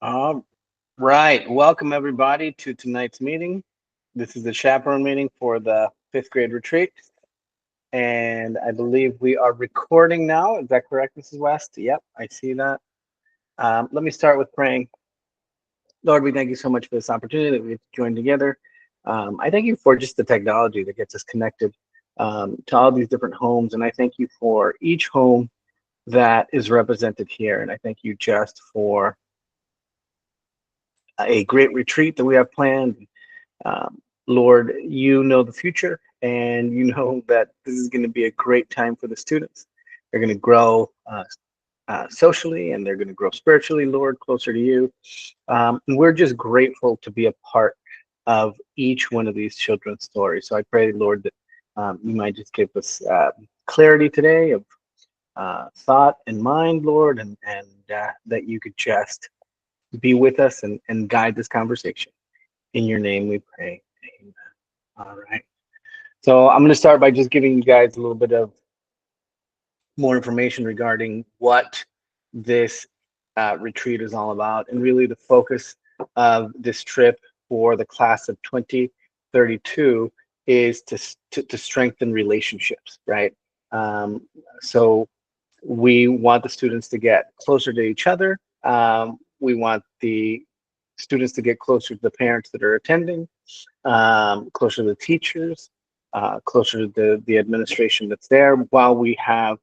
All right. Welcome, everybody, to tonight's meeting. This is the chaperone meeting for the fifth grade retreat. And I believe we are recording now. Is that correct, Mrs. West? Yep, I see that. Let me start with praying. Lord, we thank you so much for this opportunity that we get to join together. I thank you for just the technology that gets us connected to all these different homes. And I thank you for each home that is represented here. And I thank you just for a great retreat that we have planned. Lord, you know the future, and you know that this is going to be a great time for the students. They're going to grow socially, and they're going to grow spiritually, Lord, closer to you. And we're just grateful to be a part of each one of these children's stories. So I pray, Lord, that you might just give us clarity today of thought and mind, Lord, and that you could just be with us and guide this conversation. In your name we pray. Amen. All right. So I'm going to start by just giving you guys a little bit of more information regarding what this retreat is all about, and really the focus of this trip for the class of 2032 is to strengthen relationships, right? So we want the students to get closer to each other. We want the students to get closer to the parents that are attending, closer to the teachers, closer to the administration that's there, while we have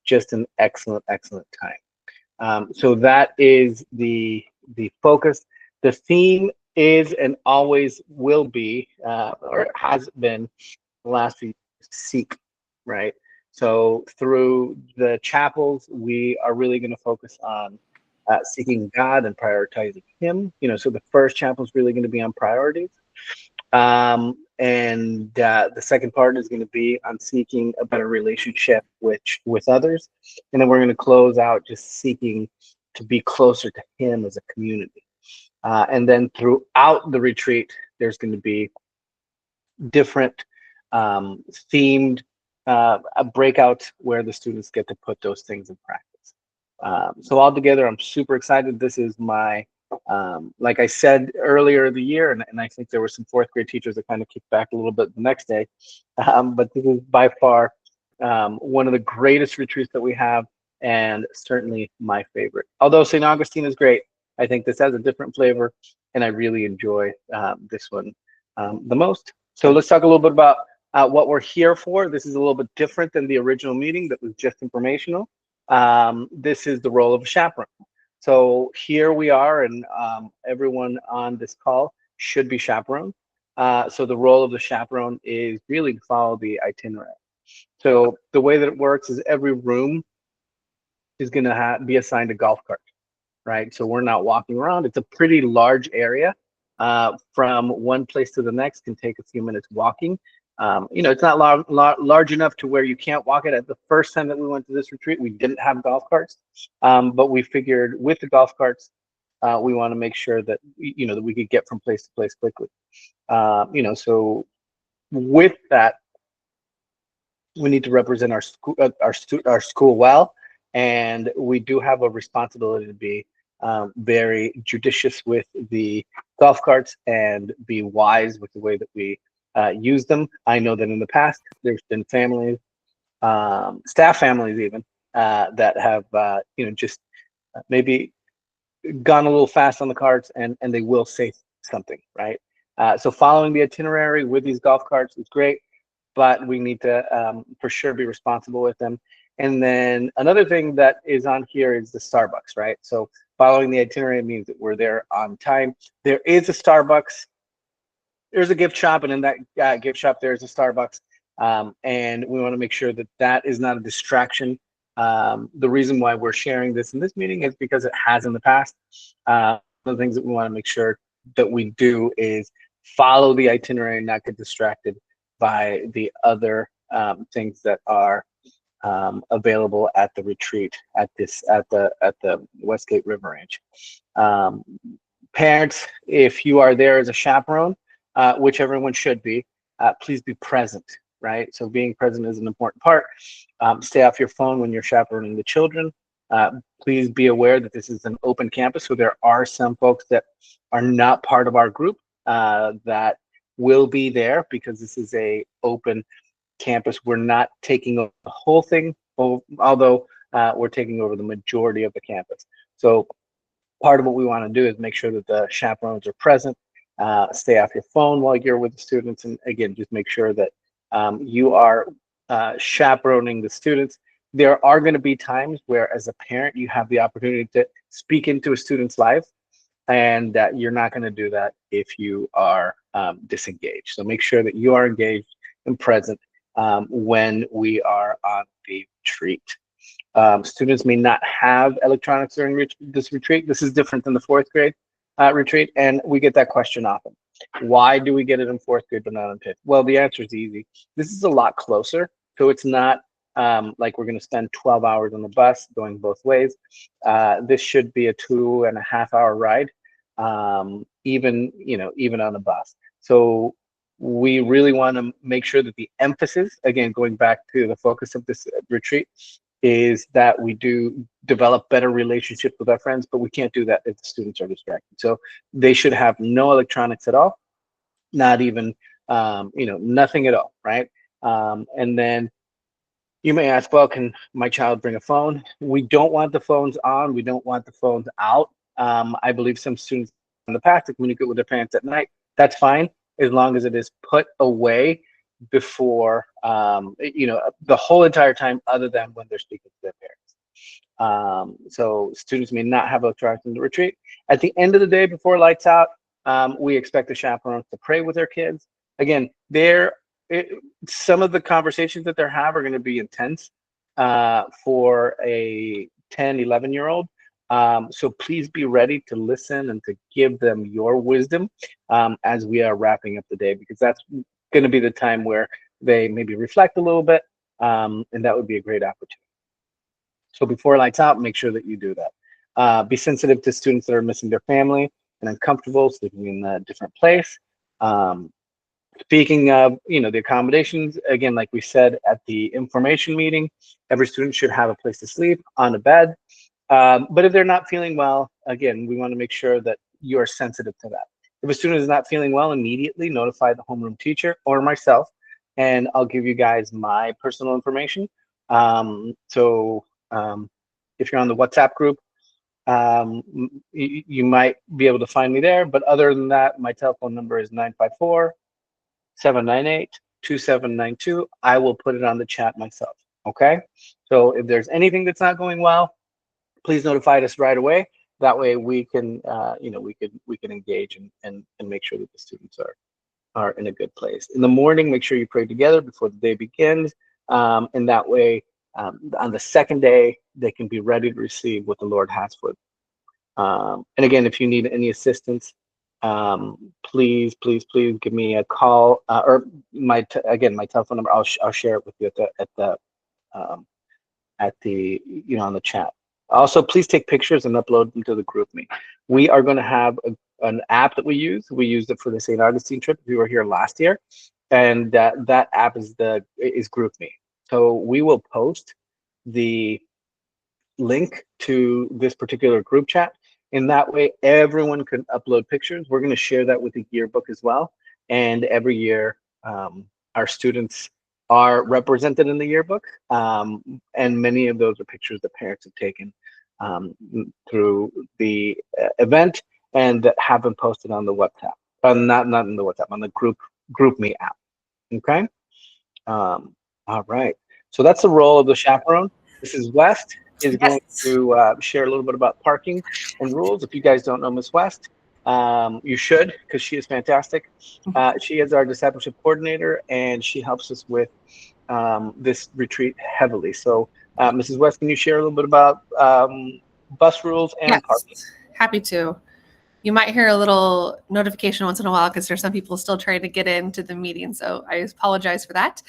just an excellent time. So that is the focus. The theme is and always will be, or has been the last few years, seek, right? So through the chapels, we are really going to focus on seeking God and prioritizing Him. So the first chapel is really going to be on priorities. And the second part is going to be on seeking a better relationship with others. And then we're going to close out just seeking to be closer to Him as a community. And then throughout the retreat, there's going to be different themed breakouts where the students get to put those things in practice. So altogether, I'm super excited. This is my like I said earlier in the year, and I think there were some fourth grade teachers that kind of kicked back a little bit the next day, but this is by far one of the greatest retreats that we have, and certainly my favorite. Although St. Augustine is great, I think this has a different flavor, and I really enjoy this one the most. So let's talk a little bit about what we're here for. This is a little bit different than the original meeting that was just informational. This is the role of a chaperone. So here we are, and everyone on this call should be chaperone. So the role of the chaperone is really to follow the itinerary. So the way that it works is every room is going to be assigned a golf cart, right? So we're not walking around. It's a pretty large area. From one place to the next can take a few minutes walking. It's not large enough to where you can't walk it. At the first time that we went to this retreat, we didn't have golf carts, but we figured with the golf carts, we want to make sure that that we could get from place to place quickly. So with that, we need to represent our school, our school well, and we do have a responsibility to be very judicious with the golf carts and be wise with the way that we use them. I know that in the past there's been families, staff families even, that have just maybe gone a little fast on the carts, and they will say something, right? So following the itinerary with these golf carts is great, but we need to for sure be responsible with them. And then another thing that is on here is the Starbucks, right? So following the itinerary means that we're there on time. There is a Starbucks. There's a gift shop, and in that gift shop, there's a Starbucks. And we want to make sure that that is not a distraction. The reason why we're sharing this in this meeting is because it has in the past. One of the things that we want to make sure that we do is follow the itinerary and not get distracted by the other things that are available at the retreat at the Westgate River Ranch. Parents, if you are there as a chaperone, which everyone should be, please be present, right? So being present is an important part. Stay off your phone when you're chaperoning the children. Please be aware that this is an open campus, so there are some folks that are not part of our group that will be there because this is a open campus. We're not taking over the whole thing, although we're taking over the majority of the campus. So part of what we want to do is make sure that the chaperones are present, stay off your phone while you're with the students, and again, just make sure that you are chaperoning the students. There are going to be times where, as a parent, you have the opportunity to speak into a student's life, and that you're not going to do that if you are disengaged. So make sure that you are engaged and present when we are on the retreat. Students may not have electronics during this retreat. This is different than the fourth grade retreat, and we get that question often. Why do we get it in fourth grade but not in fifth? Well, the answer is easy. This is a lot closer, so it's not like we're going to spend 12 hours on the bus going both ways. This should be a 2.5 hour ride, even on the bus. So we really want to make sure that the emphasis, again, going back to the focus of this retreat, is that we do develop better relationships with our friends, but we can't do that if the students are distracted. So they should have no electronics at all, not even, nothing at all, right? And then you may ask, well, can my child bring a phone? We don't want the phones on. We don't want the phones out. I believe some students in the past to communicate with their parents at night. That's fine, as long as it is put away before, the whole entire time other than when they're speaking to their parents. So students may not have electronics in the retreat. At the end of the day, before lights out, we expect the chaperones to pray with their kids. Again, some of the conversations that they have are going to be intense for a 10, 11-year-old. So please be ready to listen and to give them your wisdom as we are wrapping up the day, because that's going to be the time where they maybe reflect a little bit, and that would be a great opportunity. So before lights out, make sure that you do that. Be sensitive to students that are missing their family and uncomfortable sleeping in a different place. Speaking of, the accommodations, again, like we said at the information meeting, every student should have a place to sleep on a bed. But if they're not feeling well, again, we want to make sure that you are sensitive to that. If a student is not feeling well, immediately notify the homeroom teacher or myself, and I'll give you guys my personal information. So if you're on the WhatsApp group, you might be able to find me there. But other than that, my telephone number is 954-798-2792. I will put it on the chat myself. Okay. So if there's anything that's not going well, please notify us right away. That way we can, we can engage and make sure that the students are in a good place. In the morning, make sure you pray together before the day begins. And that way, on the second day, they can be ready to receive what the Lord has for them. And again, if you need any assistance, please give me a call or my telephone number. I'll share it with you at the on the chat. Also, please take pictures and upload them to the GroupMe. We are going to have an app that we use. We used it for the St. Augustine trip. We were here last year, and that app is GroupMe. So we will post the link to this particular group chat. In that way, everyone can upload pictures. We're going to share that with the yearbook as well. And every year, our students are represented in the yearbook. And many of those are pictures that parents have taken through the event and that have been posted on the WhatsApp. Not in the WhatsApp, on the GroupMe app. Okay. All right. So that's the role of the chaperone. Mrs. West is going to share a little bit about parking and rules. If you guys don't know Miss West, you should, because she is fantastic. She is our discipleship coordinator, and she helps us with this retreat heavily. So, Mrs. West, can you share a little bit about bus rules and parking? Happy to. You might hear a little notification once in a while because there's some people still trying to get into the meeting. So I apologize for that.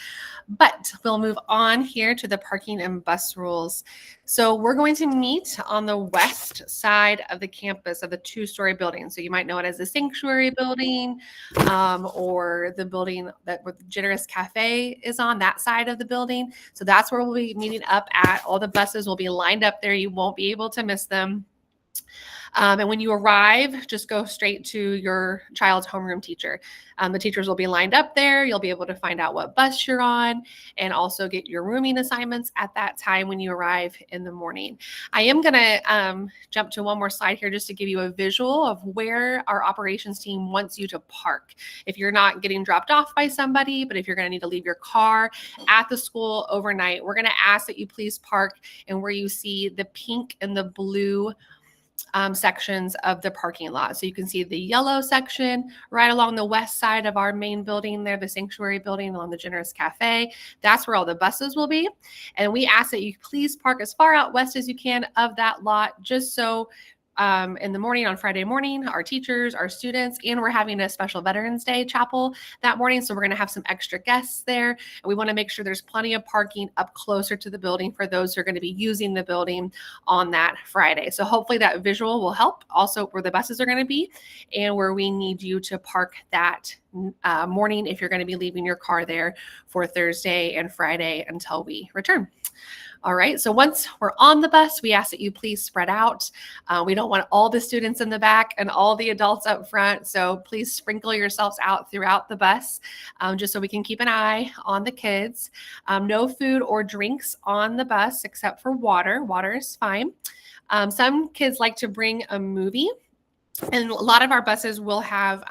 But we'll move on here to the parking and bus rules. So we're going to meet on the west side of the campus of the two-story building. So you might know it as the Sanctuary Building, or the building that where the Generous Cafe is on, that side of the building. So that's where we'll be meeting up at. All the buses will be lined up there. You won't be able to miss them. And when you arrive, just go straight to your child's homeroom teacher. The teachers will be lined up there. You'll be able to find out what bus you're on and also get your rooming assignments at that time when you arrive in the morning. I am going to jump to one more slide here just to give you a visual of where our operations team wants you to park. If you're not getting dropped off by somebody, but if you're going to need to leave your car at the school overnight, we're going to ask that you please park in where you see the pink and the blue sections of the parking lot. So you can see the yellow section right along the west side of our main building there, the Sanctuary Building along the Generous Cafe. That's where all the buses will be. And we ask that you please park as far out west as you can of that lot, just so in the morning on Friday morning, our teachers, our students, and we're having a special Veterans Day chapel that morning. So we're going to have some extra guests there. And we want to make sure there's plenty of parking up closer to the building for those who are going to be using the building on that Friday. So hopefully that visual will help. Also where the buses are going to be and where we need you to park that morning if you're going to be leaving your car there for Thursday and Friday until we return. All right, so once we're on the bus, we ask that you please spread out. We don't want all the students in the back and all the adults up front, so please sprinkle yourselves out throughout the bus, just so we can keep an eye on the kids. No food or drinks on the bus except for water. Water is fine. Some kids like to bring a movie, and a lot of our buses will have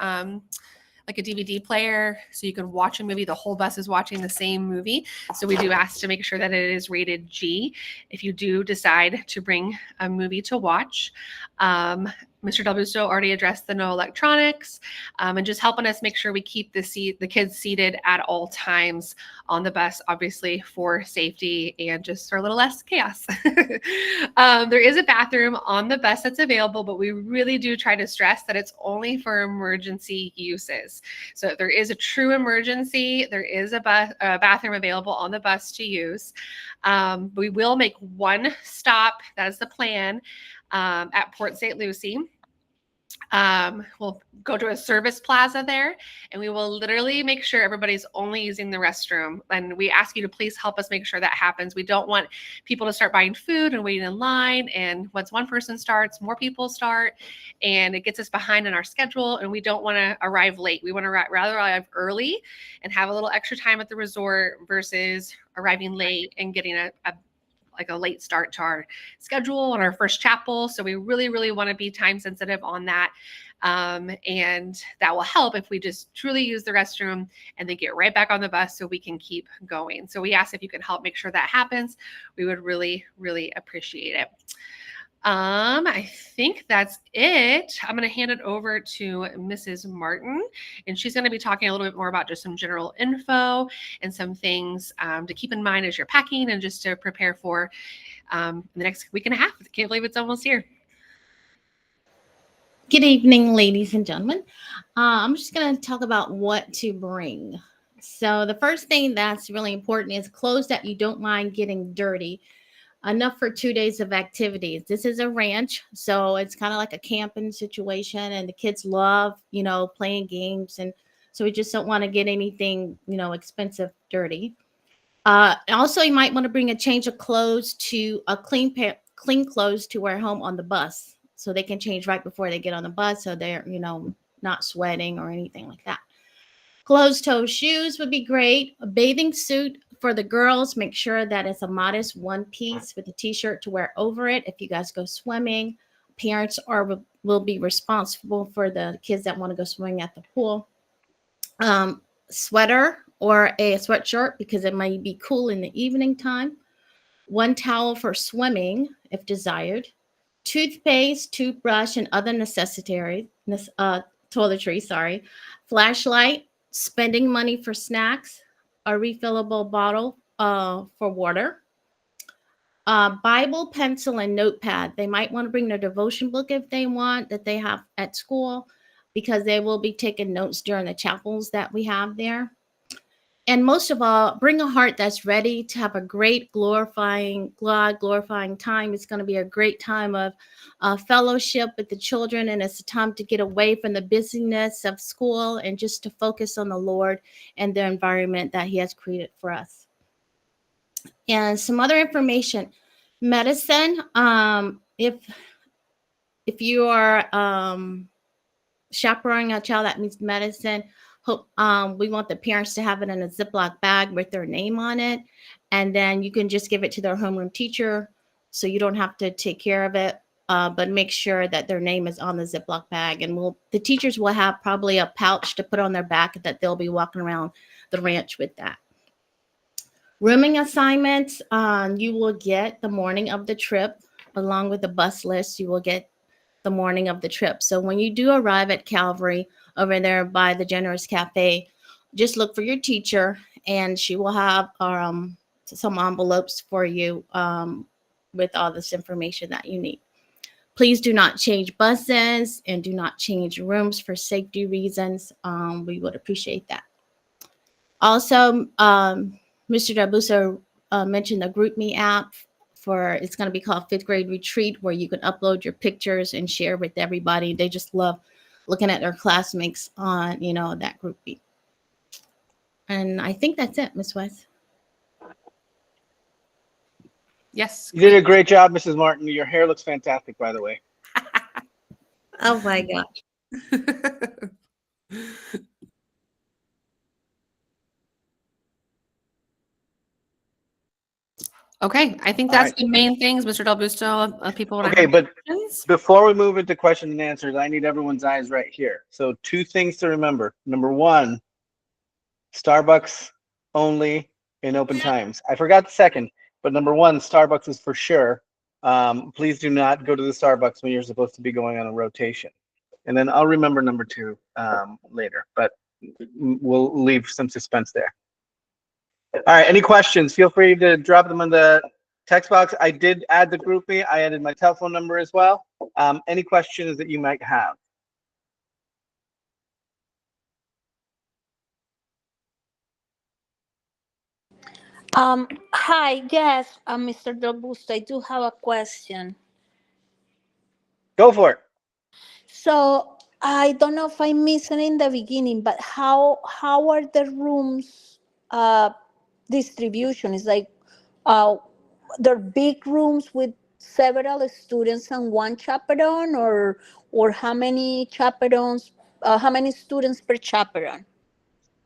like a DVD player so you can watch a movie. The whole bus is watching the same movie. So we do ask to make sure that it is rated G if you do decide to bring a movie to watch. Mr. Delbusto already addressed the no electronics, and just helping us make sure we keep the kids seated at all times on the bus, obviously for safety and just for a little less chaos. There is a bathroom on the bus that's available, but we really do try to stress that it's only for emergency uses. So if there is a true emergency, there is a bathroom available on the bus to use. We will make one stop, that is the plan, at Port St. Lucie. We'll go to a service plaza there and we will literally make sure everybody's only using the restroom. And we ask you to please help us make sure that happens. We don't want people to start buying food and waiting in line. And once one person starts, more people start and it gets us behind in our schedule. And we don't want to arrive late. We want to rather arrive early and have a little extra time at the resort versus arriving late and getting a late start to our schedule on our first chapel. So we really, really want to be time sensitive on that. And that will help if we just truly use the restroom and then get right back on the bus so we can keep going. So we ask if you can help make sure that happens. We would really, really appreciate it. I think that's it. I'm going to hand it over to Mrs. Martin, and she's going to be talking a little bit more about just some general info and some things to keep in mind as you're packing and just to prepare for the next week and a half. I can't believe it's almost here. Good evening, ladies and gentlemen. I'm just going to talk about what to bring. So the first thing that's really important is clothes that you don't mind getting dirty. Enough for 2 days of activities. This is a ranch, so it's kind of like a camping situation, and the kids love, playing games, and so we just don't want to get anything, expensive dirty. Also, you might want to bring a change of clothes to a clean clothes to wear home on the bus, so they can change right before they get on the bus, so they're, not sweating or anything like that. Closed-toe shoes would be great. A bathing suit for the girls. Make sure that it's a modest one piece with a t-shirt to wear over it. If you guys go swimming, parents will be responsible for the kids that want to go swimming at the pool. Sweater or a sweatshirt because it might be cool in the evening time. One towel for swimming if desired. Toothpaste, toothbrush, and other toiletry. Flashlight. Spending money for snacks, a refillable bottle for water, Bible, pencil, and notepad. They might want to bring their devotion book if they want, that they have at school, because they will be taking notes during the chapels that we have there. And most of all, bring a heart that's ready to have a great glorifying time. It's going to be a great time of fellowship with the children, and it's a time to get away from the busyness of school and just to focus on the Lord and the environment that He has created for us. And some other information: medicine. If you are chaperoning a child, that means medicine. We want the parents to have it in a Ziploc bag with their name on it, and then you can just give it to their homeroom teacher, so you don't have to take care of it. But make sure that their name is on the Ziploc bag, and the teachers will have probably a pouch to put on their back that they'll be walking around the ranch with that. Rooming assignments, you will get the morning of the trip, along with the bus list. You will get the morning of the trip. So when you do arrive at Calvary over there by the Generous Cafe, just look for your teacher, and she will have some envelopes for you with all this information that you need. Please do not change buses and do not change rooms for safety reasons. We would appreciate that. Also, Mr. Dabuso mentioned the GroupMe app. It's going to be called Fifth Grade Retreat, where you can upload your pictures and share with everybody. They just love looking at their classmates on, that GroupMe. And I think that's it, Ms. West. Yes. You did a great job, Mrs. Martin. Your hair looks fantastic, by the way. Oh my gosh. Okay, I think that's the main things, Mr. Del Busto. People want to have questions. Before we move into questions and answers, I need everyone's eyes right here. So 2 things to remember. Number 1, Starbucks only in open times. I forgot the second, but number 1, Starbucks is for sure. Please do not go to the Starbucks when you're supposed to be going on a rotation. And then I'll remember number 2 later, but we'll leave some suspense there. All right, any questions? Feel free to drop them in the text box. I did add the GroupMe. I added my telephone number as well. Any questions that you might have? Hi, yes, Mr. Del Busto, I do have a question. Go for it. So I don't know if I missed it in the beginning, but how are the rooms distribution? Is like they're big rooms with several students and one chaperone, or how many chaperones? How many students per chaperone?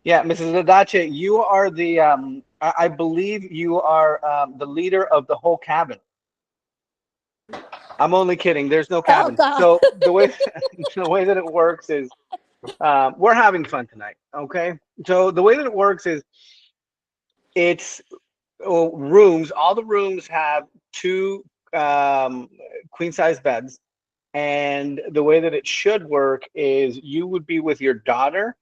Yeah, Mrs. Adache, you are the I believe you are the leader of the whole cabin. I'm only kidding. There's no cabin. God. So the way that it works is we're having fun tonight. Okay. So the way that it works is it's rooms. All the rooms have 2 queen size beds, and the way that it should work is you would be with your daughter,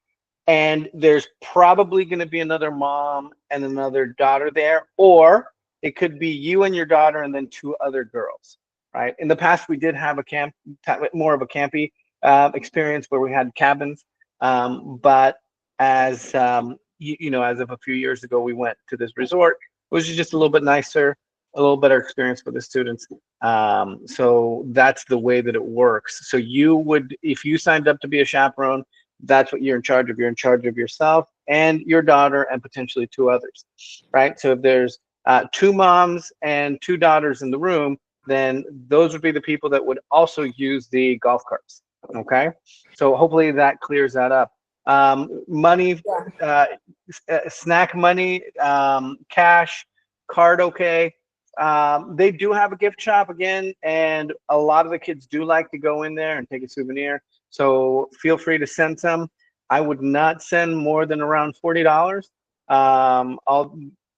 and there's probably going to be another mom and another daughter there, or it could be you and your daughter and then 2 other girls. Right. In the past, we did have more of a campy experience where we had cabins, but as as of a few years ago, we went to this resort, which is just a little bit nicer, a little better experience for the students. So that's the way that it works. So you would, if you signed up to be a chaperone, that's what you're in charge of. You're in charge of yourself and your daughter and potentially 2 others, right? So if there's 2 moms and 2 daughters in the room, then those would be the people that would also use the golf carts. Okay, so hopefully that clears that up. Money, snack money, cash, card, okay. They do have a gift shop again, and a lot of the kids do like to go in there and take a souvenir. So feel free to send some. I would not send more than around $40.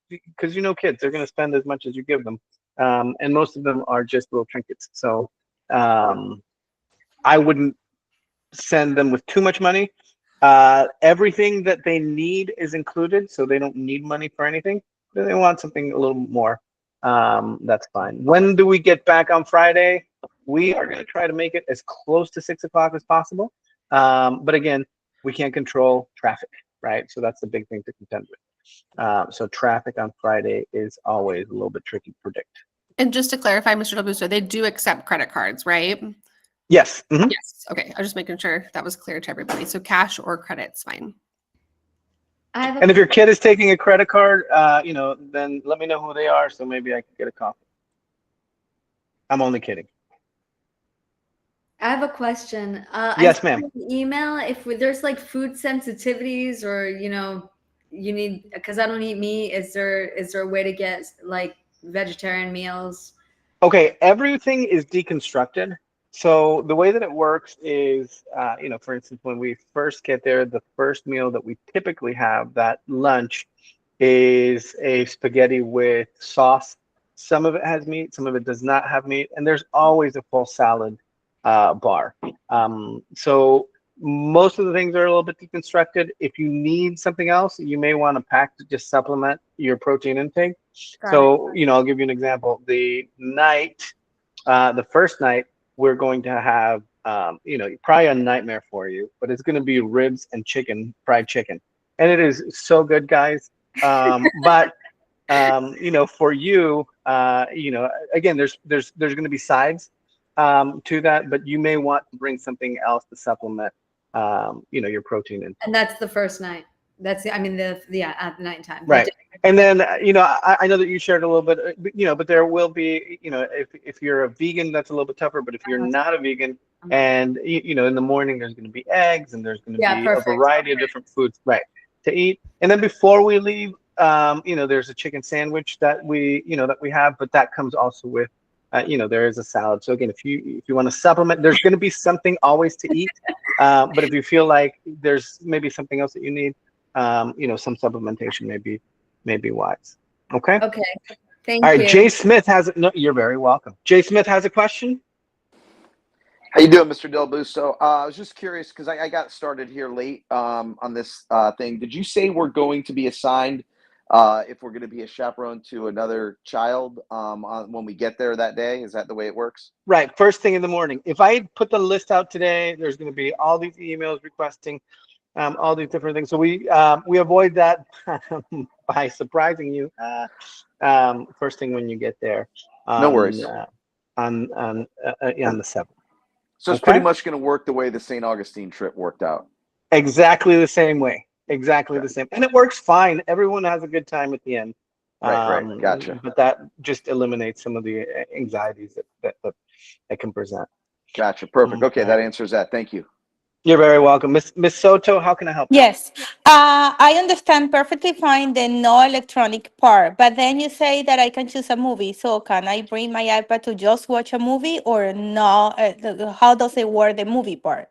Because kids, they're going to spend as much as you give them. And most of them are just little trinkets. So I wouldn't send them with too much money. Everything that they need is included, so they don't need money for anything. But they want something a little more. that's fine. When do we get back on Friday? We are going to try to make it as close to 6 o'clock as possible. But again, we can't control traffic, right? So that's the big thing to contend with. So traffic on Friday is always a little bit tricky to predict. And just to clarify, Mr. Delbusto, they do accept credit cards, right? Yes. Mhm. Yes. Okay. I was just making sure that was clear to everybody. So cash or credit's fine. I have And if a, your kid is taking a credit card, then let me know who they are, so maybe I can get a coffee. I'm only kidding. I have a question. Yes, I ma'am. sent an email if there's like food sensitivities or you need because I don't eat meat. Is there a way to get like vegetarian meals? Okay, everything is deconstructed. So the way that it works is, for instance, when we first get there, the first meal that we typically have, that lunch, is a spaghetti with sauce. Some of it has meat, some of it does not have meat, and there's always a full salad bar. So most of the things are a little bit deconstructed. If you need something else, you may want to pack to just supplement your protein intake. Got So, I'll give you an example. The first night, we're going to have, probably a nightmare for you, but it's going to be ribs and chicken, fried chicken. And it is so good, guys. But, for you, again, there's going to be sides to that, but you may want to bring something else to supplement, your protein intake. And that's the first night. I mean at nighttime. Right. And then, I know that you shared a little bit, but there will be, if you're a vegan, that's a little bit tougher. But if you're not a vegan, and, in the morning, there's going to be eggs and there's going to be perfect. a variety of different foods, right, to eat. And then before we leave, there's a chicken sandwich that we have, but that comes also with, there is a salad. So again, if you want to supplement, there's going to be something always to eat. But if you feel like there's maybe something else that you need, some supplementation may be wise. Okay. Okay. Thank All right. you. Jay Smith has no. You're very welcome. Jay Smith has a question. How you doing, Mr. Del Busto? I was just curious because I got started here late on this thing. Did you say we're going to be assigned if we're going to be a chaperone to another child when we get there that day? Is that the way it works? Right. First thing in the morning. If I put the list out today, there's going to be all these emails requesting all these different things. So we avoid that by surprising you first thing when you get there. No worries. On the 7th. So it's pretty much going to work the way the St. Augustine trip worked out. Exactly the same way. Exactly the same. And it works fine. Everyone has a good time at the end. Right. Gotcha. But that just eliminates some of the anxieties that can present. Gotcha. Perfect. Okay, that answers that. Thank you. You're very welcome. Miss Soto, how can I help you? Yes, I understand perfectly fine the no electronic part, but then you say that I can choose a movie. So can I bring my iPad to just watch a movie or no? How does it work, the movie part?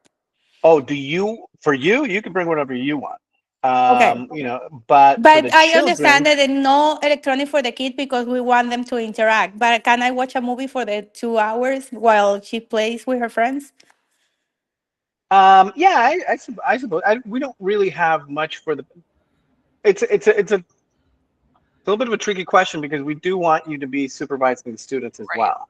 Oh, you can bring whatever you want. Okay. But for But the I children, understand that the no electronic for the kid because we want them to interact. But can I watch a movie for the 2 hours while she plays with her friends? yeah, I suppose we don't really have much for the. It's a little bit of a tricky question because we do want you to be supervising the students as well,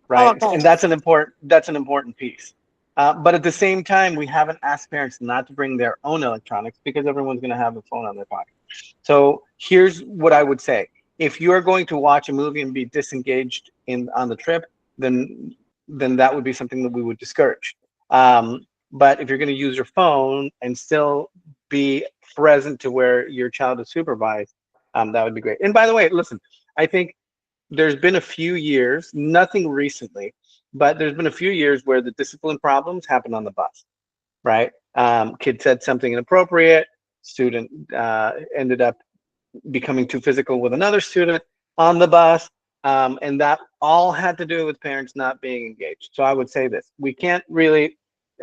right? Okay. And that's an important piece. But at the same time, we haven't asked parents not to bring their own electronics because everyone's going to have a phone on their pocket. So here's what I would say: if you are going to watch a movie and be disengaged on the trip, then that would be something that we would discourage. But if you're going to use your phone and still be present to where your child is supervised, that would be great. And by the way, listen, I think there's been a few years, nothing recently, but there's been a few years where the discipline problems happen on the bus, right? Kid said something inappropriate, student ended up becoming too physical with another student on the bus, and that all had to do with parents not being engaged. So I would say this: we can't really,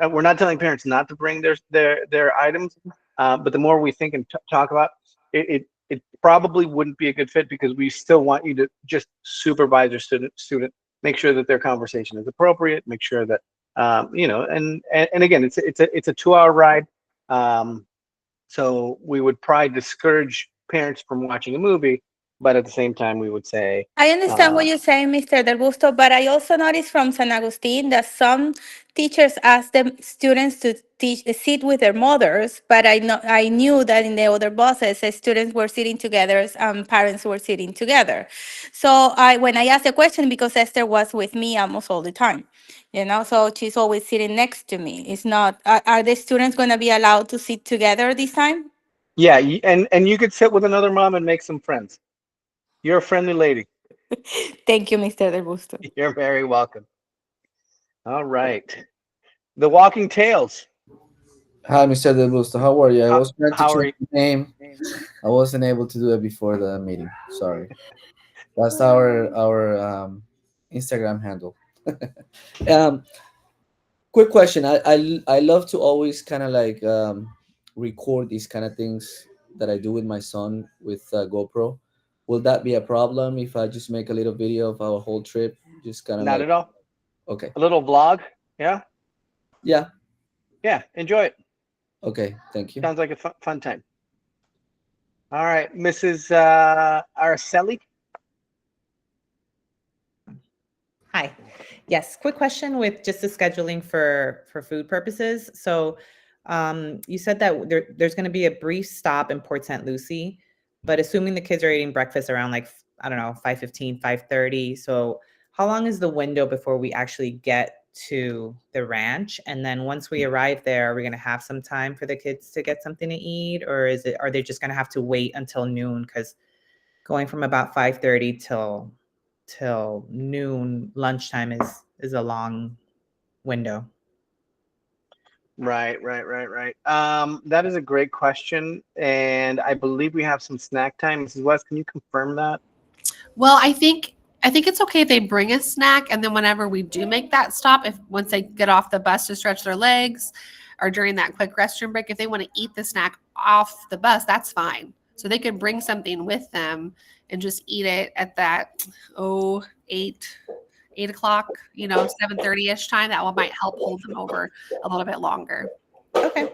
we're not telling parents not to bring their items, but the more we think and talk about it, it probably wouldn't be a good fit because we still want you to just supervise your student, make sure that their conversation is appropriate, make sure that and again, it's a 2-hour ride, so we would probably discourage parents from watching a movie but at the same time, we would say, I understand what you're saying, Mr. Del Busto, but I also noticed from San Agustin that some teachers ask the students to sit with their mothers, but I knew that in the other buses, students were sitting together, parents were sitting together. So when I asked the question, because Esther was with me almost all the time, so she's always sitting next to me. It's not. Are the students going to be allowed to sit together this time? yeah, and you could sit with another mom and make some friends. You're a friendly lady. Thank you, Mr. Del Busto. You're very welcome. All right. The Walking Tales. Hi, Mr. Del Busto. How are you? I was trying to How are change you? the name. I wasn't able to do it before the meeting. Sorry. That's our Instagram handle. um, quick question. I love to always kind of like record these kind of things that I do with my son with GoPro. Will that be a problem if I just make a little video of our whole trip? Just kind of Not like, at all. okay. A little vlog. Yeah. Yeah. Yeah. Enjoy it. Okay. Thank you. Sounds like a fun time. All right, Mrs. Araceli. Hi. Yes, quick question with just the scheduling for food purposes. So, you said that there's going to be a brief stop in Port St. Lucie, but assuming the kids are eating breakfast around like, I don't know, 5:15, 5:30. So how long is the window before we actually get to the ranch? And then once we arrive there, are we going to have some time for the kids to get something to eat, or are they just going to have to wait until noon? Because going from about 5:30 till noon lunchtime is a long window. Right. That is a great question, and I believe we have some snack time. Mrs. West, can you confirm that? Well, I think it's okay if they bring a snack, and then whenever we do make that stop, if once they get off the bus to stretch their legs, or during that quick restroom break, if they want to eat the snack off the bus, that's fine. So they could bring something with them and just eat it at that 8 o'clock, 7:30ish time. That one might help hold them over a little bit longer. Okay.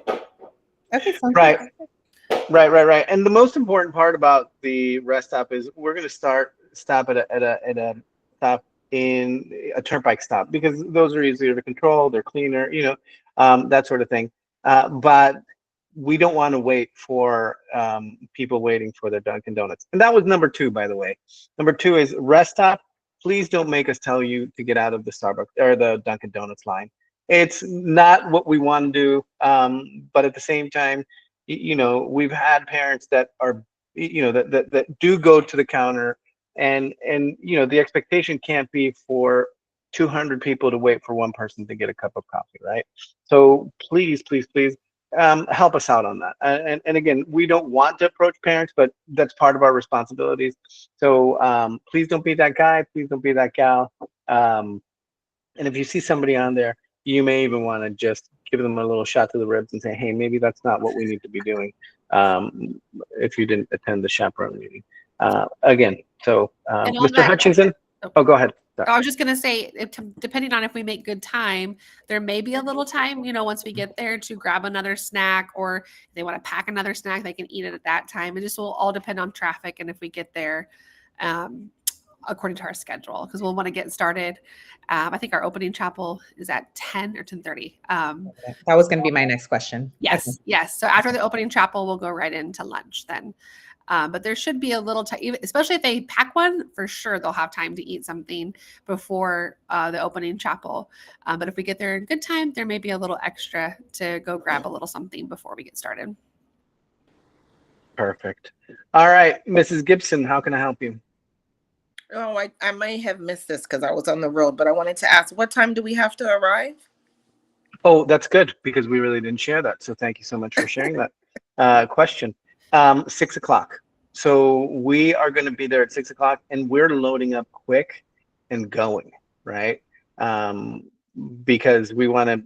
Okay. Sounds Right. good. Right. And the most important part about the rest stop is we're going to stop at a stop in a turnpike stop, because those are easier to control. They're cleaner, that sort of thing. But we don't want to wait for people waiting for their Dunkin' Donuts. And that was number 2, by the way. Number 2 is rest stop. Please don't make us tell you to get out of the Starbucks or the Dunkin' Donuts line. It's not what we want to do. But at the same time, we've had parents that are, that do go to the counter, and the expectation can't be for 200 people to wait for one person to get a cup of coffee, right? So please, help us out on that. And again, we don't want to approach parents, but that's part of our responsibilities. So please don't be that guy. Please don't be that gal. And if you see somebody on there, you may even want to just give them a little shot to the ribs and say, hey, maybe that's not what we need to be doing, if you didn't attend the chaperone meeting. Again, so And on Mr. that, Hutchinson, oh, go ahead. Sorry. I was just going to say, depending on if we make good time, there may be a little time, once we get there to grab another snack, or if they want to pack another snack, they can eat it at that time. It just will all depend on traffic and if we get there according to our schedule, because we'll want to get started. I think our opening chapel is at 10 or 10:30. That was going to be my next question. Yes, Okay. yes. So after the opening chapel, we'll go right into lunch then. But there should be a little time, especially if they pack one, for sure they'll have time to eat something before the opening chapel. But if we get there in good time, there may be a little extra to go grab a little something before we get started. Perfect. All right, Mrs. Gibson, how can I help you? Oh, I may have missed this because I was on the road, but I wanted to ask, what time do we have to arrive? Oh, that's good, because we really didn't share that. So thank you so much for sharing that question. 6 o'clock. So we are going to be there at 6 o'clock, and we're loading up quick and going, right? Because we want to,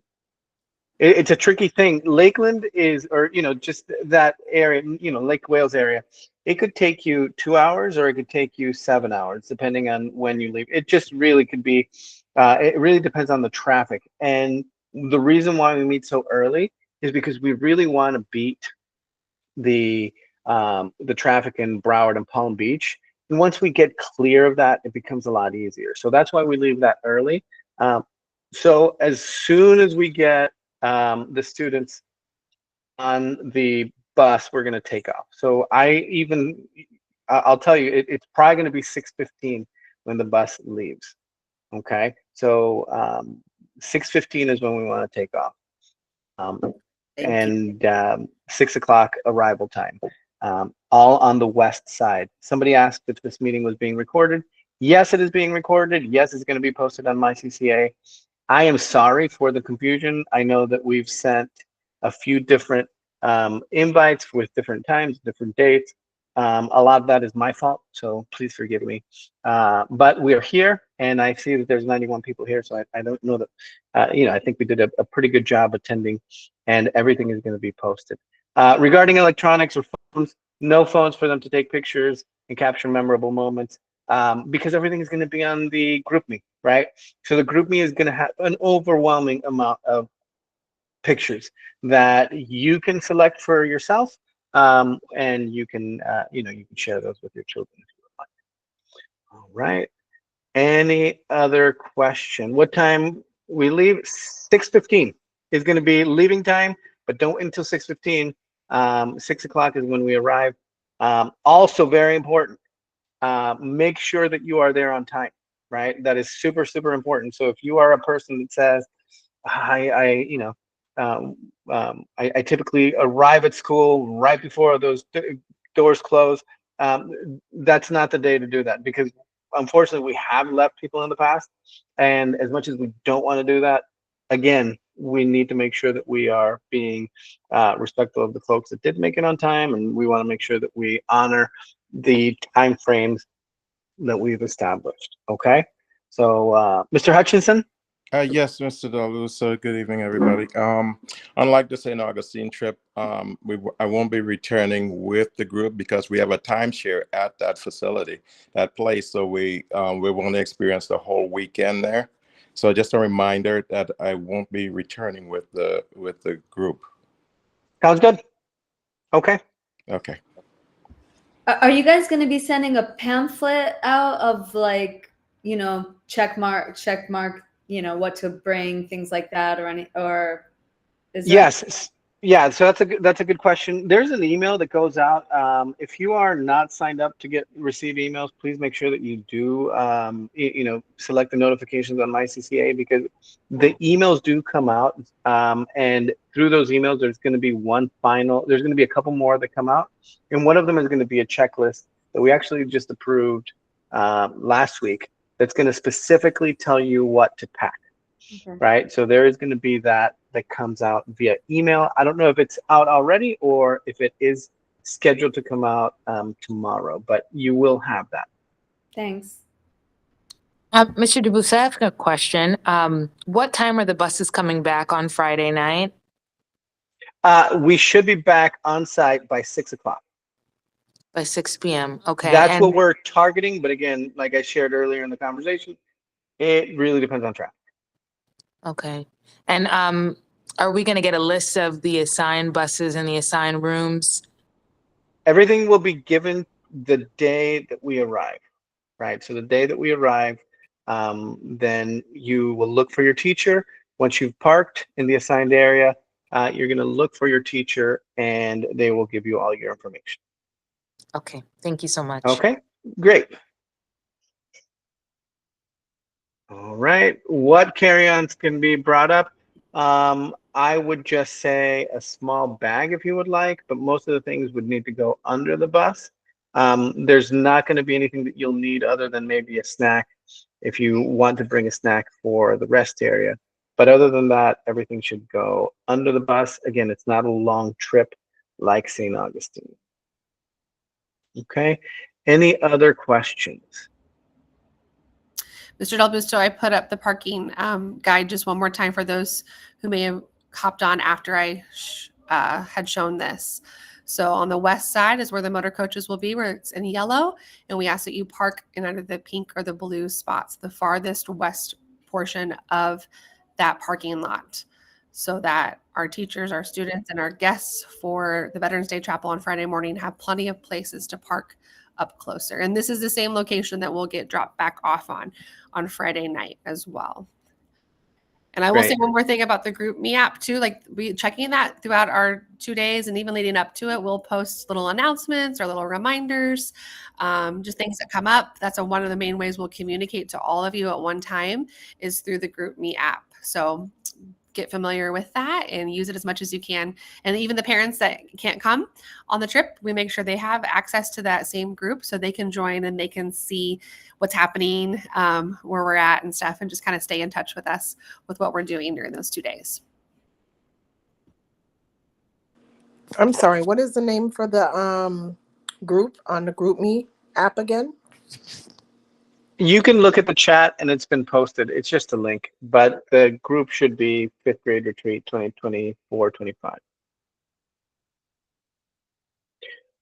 it's a tricky thing. Lakeland is, or, just that area, Lake Wales area, it could take you 2 hours or it could take you 7 hours, depending on when you leave. It just really could be, it really depends on the traffic. And the reason why we meet so early is because we really want to beat the traffic in Broward and Palm Beach. And once we get clear of that, it becomes a lot easier. So that's why we leave that early. So as soon as we get the students on the bus, we're going to take off. So I'll tell you, it's probably going to be 6:15 when the bus leaves. Okay, so 6:15 is when we want to take off, and 6 o'clock arrival time. All on the west side. Somebody asked if this meeting was being recorded. Yes, it is being recorded. Yes, it's going to be posted on MyCCA. I am sorry for the confusion. I know that we've sent a few different invites with different times, different dates. A lot of that is my fault, so please forgive me. But we are here, and I see that there's 91 people here, so I don't know that, I think we did a pretty good job attending, and everything is going to be posted. Regarding electronics or phones, no phones for them to take pictures and capture memorable moments, because everything is going to be on the GroupMe, right? So the GroupMe is going to have an overwhelming amount of pictures that you can select for yourself, and you can you can share those with your children if you would like. All right. Any other question? What time we leave? 6:15 is going to be leaving time, but don't wait until 6:15. 6 o'clock is when we arrive. Also very important. Make sure that you are there on time, right? That is super, super important. So if you are a person that says, I typically arrive at school right before those doors close. That's not the day to do that, because unfortunately we have left people in the past, and as much as we don't want to do that, again, we need to make sure that we are being respectful of the folks that did make it on time, and we want to make sure that we honor the time frames that we've established. Okay, so Mr. Hutchinson. Yes, Mr. Deluso. Good evening, everybody. Unlike the St. Augustine trip, I won't be returning with the group because we have a timeshare at that facility, that place. So we want to experience the whole weekend there. So just a reminder that I won't be returning with the group. Sounds good. Okay. Okay. Are you guys going to be sending a pamphlet out of check mark, what to bring, things like that, or is that? Yes. Yeah. So that's a good question. There's an email that goes out. If you are not signed up to receive emails, please make sure that you do, select the notifications on MyCCA, because the emails do come out. And through those emails, there's going to be there's going to be a couple more that come out. And one of them is going to be a checklist that we actually just approved last week, that's going to specifically tell you what to pack. Okay. Right. So there is going to be that comes out via email. I don't know if it's out already or if it is scheduled to come out tomorrow, but you will have that. Thanks. Mr. DeBusse, I have a question. What time are the buses coming back on Friday night? We should be back on site by 6 o'clock. By 6 p.m. Okay. That's what we're targeting. But again, like I shared earlier in the conversation, it really depends on traffic. Okay. And are we going to get a list of the assigned buses and the assigned rooms? Everything will be given the day that we arrive, right? So the day that we arrive, then you will look for your teacher. Once you've parked in the assigned area, you're going to look for your teacher, and they will give you all your information. Okay. Thank you so much. Okay, great. All right. What carry-ons can be brought up? I would just say a small bag if you would like, but most of the things would need to go under the bus. There's not going to be anything that you'll need other than maybe a snack if you want to bring a snack for the rest area. But other than that, everything should go under the bus. Again, it's not a long trip like St. Augustine. Okay. Any other questions? Mr. Del Busto, I put up the parking guide just one more time for those who may have hopped on after I had shown this. So on the west side is where the motor coaches will be, where it's in yellow, and we ask that you park in either the pink or the blue spots, the farthest west portion of that parking lot, so that our teachers, our students, and our guests for the Veterans Day Chapel on Friday morning have plenty of places to park up closer. And this is the same location that we'll get dropped back off on Friday night as well. And I will say Great. one more thing about the Group Me app too. Like we checking that throughout our 2 days and even leading up to it, we'll post little announcements or little reminders, just things that come up. That's one of the main ways we'll communicate to all of you at one time is through the Group Me app. So get familiar with that and use it as much as you can. And even the parents that can't come on the trip, we make sure they have access to that same group so they can join and they can see what's happening, where we're at and stuff, and just kind of stay in touch with us with what we're doing during those 2 days. I'm sorry, what is the name for the group on the GroupMe app again? You can look at the chat and it's been posted. It's just a link, but the group should be 5th grade retreat 2024-25.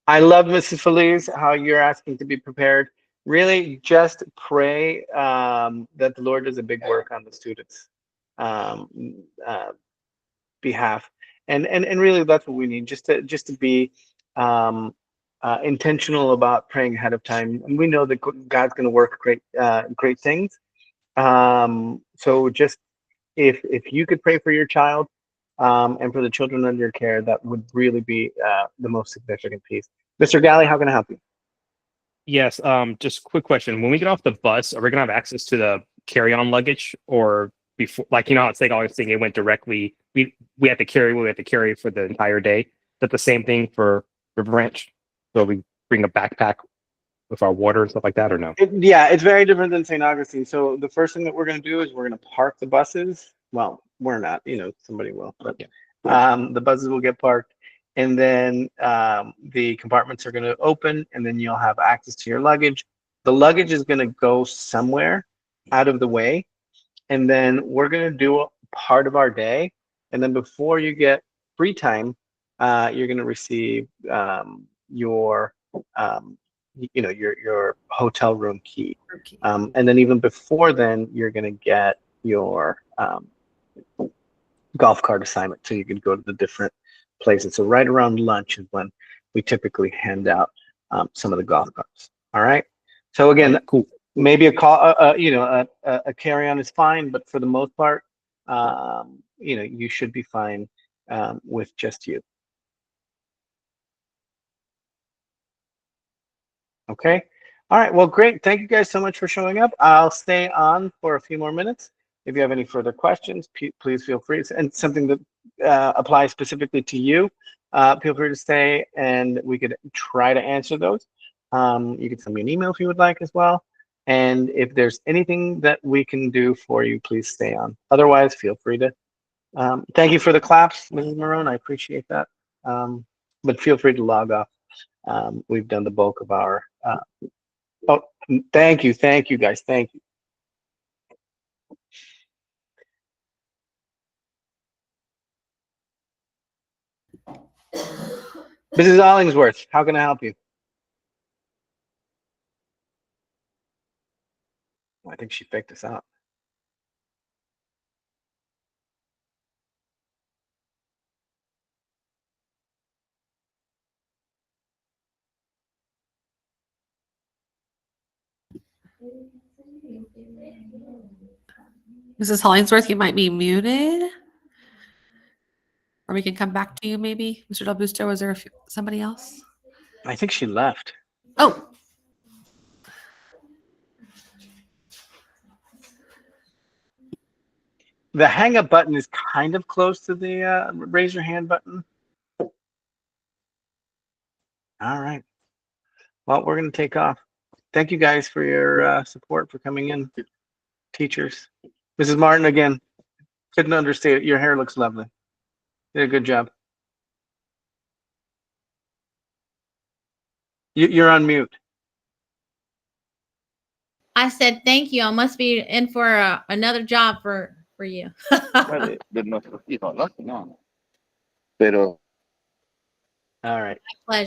I love Mrs. Feliz, how you're asking to be prepared. Really just pray that the Lord does a big work on the students' behalf. And really that's what we need, just to be intentional about praying ahead of time. And we know that God's going to work great things. So just if you could pray for your child and for the children under your care, that would really be the most significant piece. Mr. Galley, how can I help you? Yes, just quick question. When we get off the bus, are we gonna have access to the carry-on luggage, or before, like, you know how it's like always saying it went directly, we had to carry what we had to carry for the entire day? Is that the same thing for River Ranch? So we bring a backpack with our water and stuff like that, or no? Yeah, it's very different than St. Augustine. So the first thing that we're going to do is we're going to park the buses. Well, we're not, somebody will, but the buses will get parked. And then the compartments are going to open, and then you'll have access to your luggage. The luggage is going to go somewhere out of the way. And then we're going to do a part of our day. And then before you get free time, you're going to receive your hotel room key. And then even before then, you're going to get your golf cart assignment, so you can go to the different places. So right around lunch is when we typically hand out some of the golf carts. All right. So again, cool. Maybe a carry-on is fine, but for the most part, you should be fine with just you. Okay. All right. Well, great. Thank you guys so much for showing up. I'll stay on for a few more minutes. If you have any further questions, please feel free. And something that applies specifically to you, feel free to stay and we could try to answer those. You can send me an email if you would like as well. And if there's anything that we can do for you, please stay on. Otherwise, feel free to. Thank you for the claps, Mrs. Marone. I appreciate that. But feel free to log off. We've done the bulk of our. Oh, thank you guys. Thank you. Mrs. Ollingsworth, how can I help you? I think she faked us out. Mrs. Hollingsworth, you might be muted. Or we can come back to you maybe. Mr. Del Busto, was there somebody else? I think she left. Oh. The hang up button is kind of close to the raise your hand button. All right. Well, we're going to take off. Thank you guys for your support, for coming in, teachers. Mrs. Martin, again, couldn't understate it. Your hair looks lovely. You did a good job. You're on mute. I said thank you. I must be in for another job for you. All right. Pleasure.